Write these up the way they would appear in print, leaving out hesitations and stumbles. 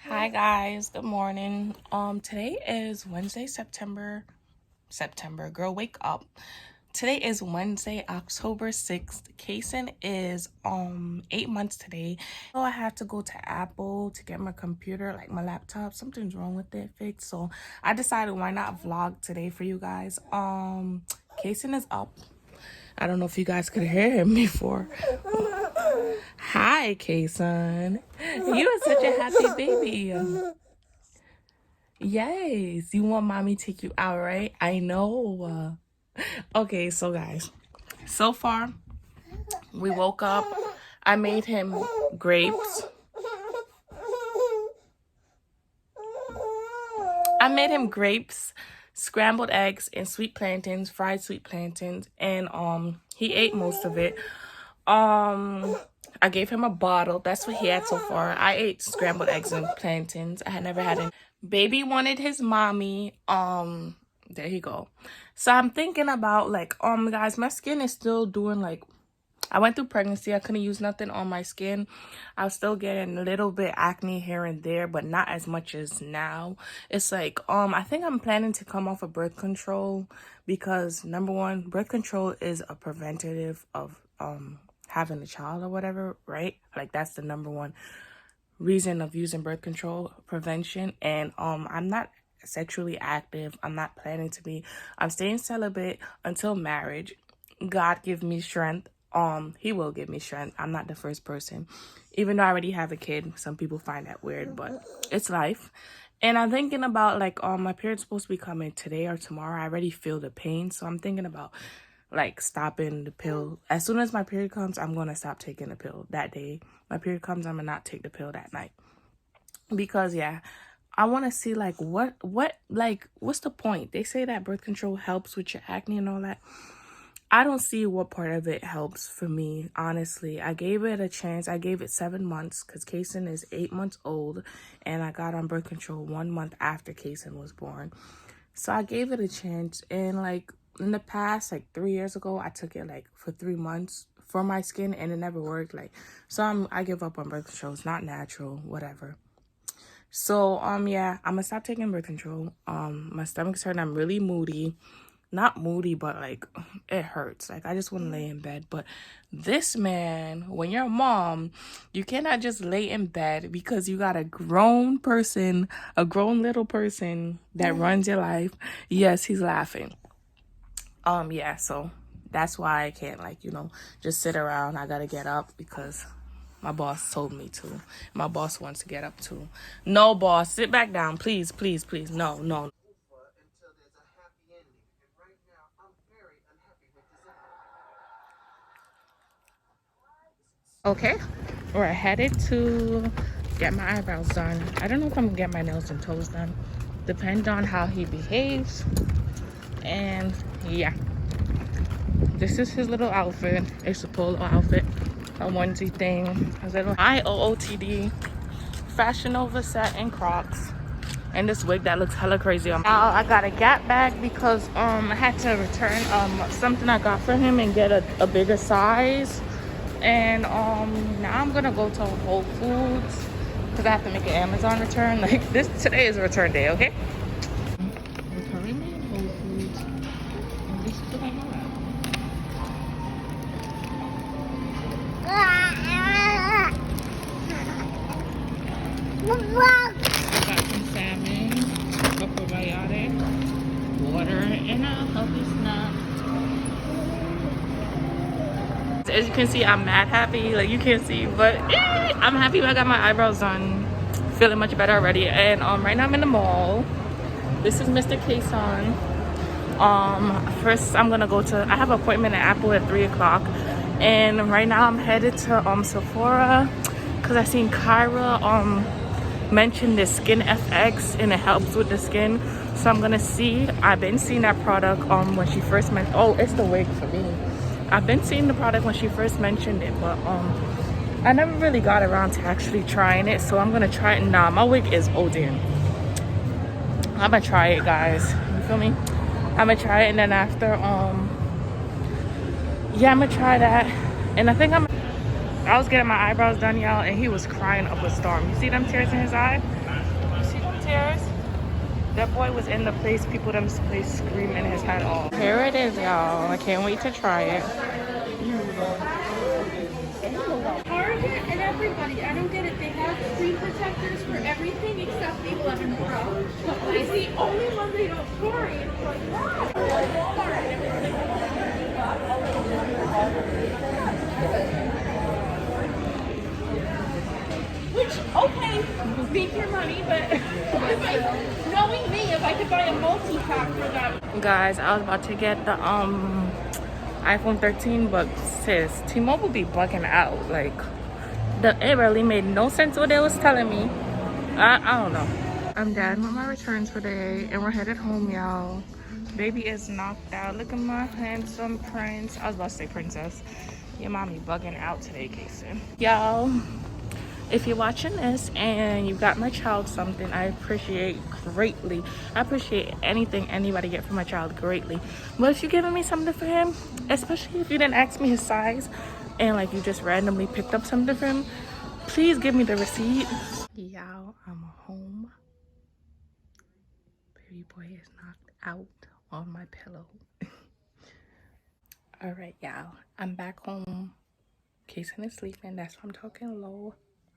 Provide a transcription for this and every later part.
Hi guys, good morning. Today is Wednesday, September. Girl, wake up. Today is Wednesday, October 6th. Kayson is 8 months today. So I had to go to Apple to get my computer, like my laptop. Something's wrong with it fixed. So I decided why not vlog today for you guys. Kayson is up. I don't know if you guys could hear him before. Hi, Kayson. You are such a happy baby. Yes, you want mommy to take you out, right? I know. Okay, so guys, so far we woke up. I made him grapes. Scrambled eggs, and sweet plantains, fried sweet plantains, and he ate most of it. I gave him a bottle. That's what he had so far. I ate scrambled eggs and plantains. I had never had any. Baby wanted his mommy. There you go. So I'm thinking about guys, my skin is still doing I went through pregnancy. I couldn't use nothing on my skin. I was still getting a little bit acne here and there, but not as much as now. It's I think I'm planning to come off of birth control because number one, birth control is a preventative of having a child or whatever, right? Like that's the number one reason of using birth control, prevention. And I'm not sexually active. I'm not planning to be. I'm staying celibate until marriage. God give me strength. He will give me strength. I'm not the first person. Even though I already have a kid, some people find that weird, but it's life. And I'm thinking about my period's supposed to be coming today or tomorrow. I already feel the pain, so I'm thinking about stopping the pill. As soon as my period comes, I'm gonna stop taking the pill that day. My period comes, I'm gonna not take the pill that night. Because yeah, I wanna see what's the point? They say that birth control helps with your acne and all that. I don't see what part of it helps for me, honestly. I gave it a chance. I gave it 7 months because Kayson is 8 months old and I got on birth control 1 month after Kayson was born. So I gave it a chance, and in the past, 3 years ago, I took it for 3 months for my skin and it never worked. I give up on birth control. It's not natural, whatever. So yeah, I'm gonna stop taking birth control. My stomach's hurting. I'm really moody. Not moody, but it hurts. I just want to lay in bed. But this man, when you're a mom, you cannot just lay in bed because you got a grown little person that runs your life. Yes, he's laughing. Yeah, so that's why I can't just sit around. I gotta get up because my boss told me to. My boss wants to get up too. No, boss, sit back down, please, please, please. No. Okay, we're headed to get my eyebrows done. I don't know if I'm gonna get my nails and toes done. Depends on how he behaves. And yeah, this is his little outfit. It's a polo outfit, a onesie thing, a little IOOTD Fashion Nova set and Crocs, and this wig that looks hella crazy on me. Now I got a Gap bag because I had to return something I got for him and get a bigger size. And now I'm gonna go to Whole Foods because I have to make an Amazon return. Today is a return day, okay? We're currently in Whole Foods, and this is what I have. I got some salmon, a probiotic, water, and a healthy snack. As you can see, I'm mad happy. You can't see, but I'm happy I got my eyebrows done. Feeling much better already. And right now I'm in the mall. This is Mr. Kayson. First I'm gonna go to, I have an appointment at Apple at 3 o'clock. And right now I'm headed to Sephora because I seen Kyra mention the Skin FX and it helps with the skin. So I'm gonna see. I've been seeing that product when she first mentioned, oh, it's the wig for me. I've been seeing the product when she first mentioned it, but I never really got around to actually trying it, so I'm gonna try it. Nah, my wig is ODing. I'm gonna try it, guys. You feel me? I'm gonna try it, and then after yeah, I'm gonna try that. And I think I was getting my eyebrows done, y'all, and he was crying up a storm. You see them tears in his eye? tears? That boy was in the place, people them place screaming his head off. Here it is, y'all. I can't wait to try it. Target and everybody, I don't get it. They have screen protectors for everything except the 11 Pro. It's the only one they don't carry. It's like, wow. Which, okay, speak your money, but knowing me, if I could buy a multi-pack for that. Guys, I was about to get the iPhone 13, but sis, T-Mobile be bugging out. Like, it really made no sense what they was telling me. I don't know. I'm done with my returns for the day, and we're headed home, y'all. Baby is knocked out. Look at my handsome prince. I was about to say princess. Your mommy bugging out today, Kayson. Y'all, if you're watching this and you got my child something, I appreciate greatly. I appreciate anything anybody get for my child greatly. But if you're giving me something for him, especially if you didn't ask me his size and like you just randomly picked up something for him, please give me the receipt. Y'all, I'm home. Baby boy is knocked out on my pillow. All right, y'all, I'm back home. Kayson is sleeping. That's why I'm talking low.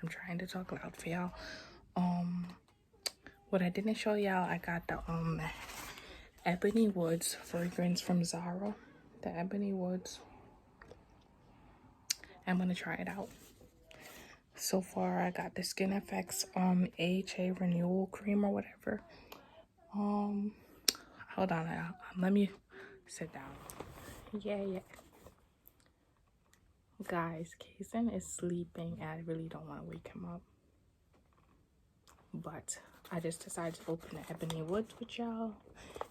I'm trying to talk loud for y'all. What I didn't show y'all, I got the Ebony Woods fragrance from Zara. The Ebony Woods. I'm gonna try it out. So far, I got the Skin Effects AHA Renewal Cream or whatever. Hold on, let me sit down. Yeah. Guys, Kayson is sleeping and I really don't want to wake him up. But I just decided to open the Ebony Woods with y'all.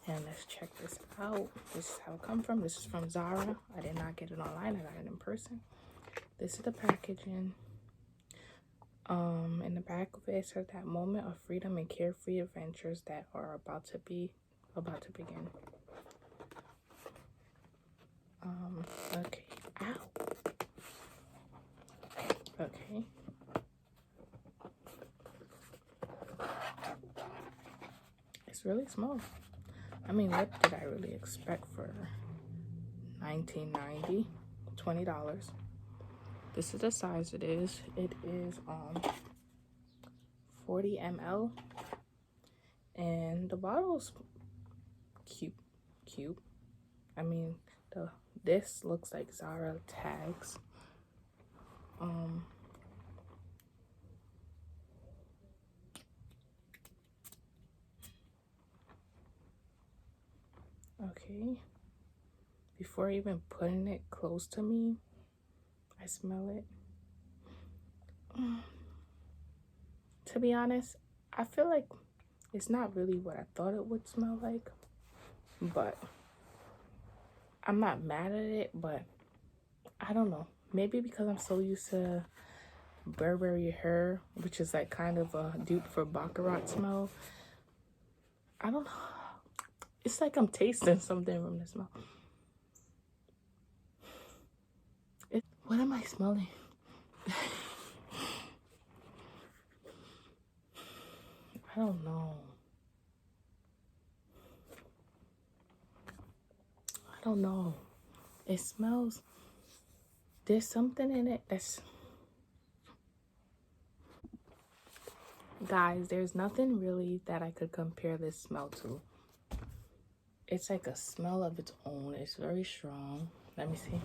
And let's check this out. This is how it come from. This is from Zara. I did not get it online. I got it in person. This is the packaging. In the back of it says that moment of freedom and carefree adventures that are about to begin. Okay. Ow. Okay. It's really small. I mean, what did I really expect for $19.90? $20. This is the size it is. It is 40 ml. And the bottle's cute. I mean, this looks like Zara tags. Okay. Before even putting it close to me, I smell it. To be honest, I feel like it's not really what I thought it would smell like, but I'm not mad at it, but I don't know. Maybe because I'm so used to Burberry Her, which is like kind of a dupe for Baccarat smell. I don't know. It's like I'm tasting something from the smell. What am I smelling? I don't know. It smells, there's something in it that's, guys, there's nothing really that I could compare this smell to. It's like a smell of its own. It's very strong. Let me see.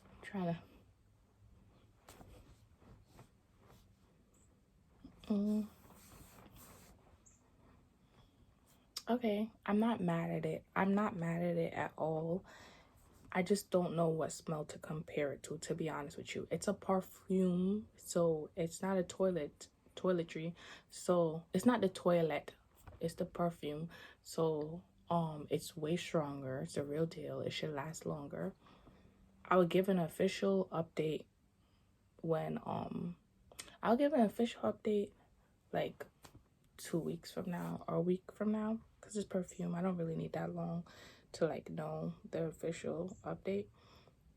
I'm trying to. Okay, I'm not mad at it. I'm not mad at it at all. I just don't know what smell to compare it to be honest with you. It's a perfume, so it's not a toiletry. So it's not the toilet, it's the perfume. So it's way stronger. It's a real deal. It should last longer. I would give an official update when I'll give an official update like 2 weeks from now or a week from now, because it's perfume. I don't really need that long to like know the official update.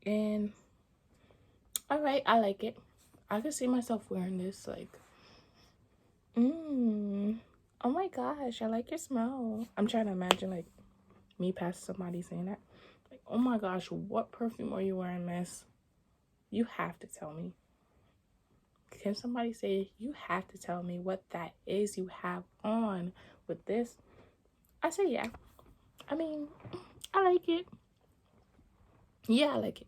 And All right, I like it. I could see myself wearing this. Like, oh my gosh, I like your smell. I'm trying to imagine like me past somebody saying that. Like, oh my gosh, what perfume are you wearing, miss? You have to tell me. Can somebody say, you have to tell me what that is you have on with this? I say, yeah. I mean, I like it. Yeah, I like it.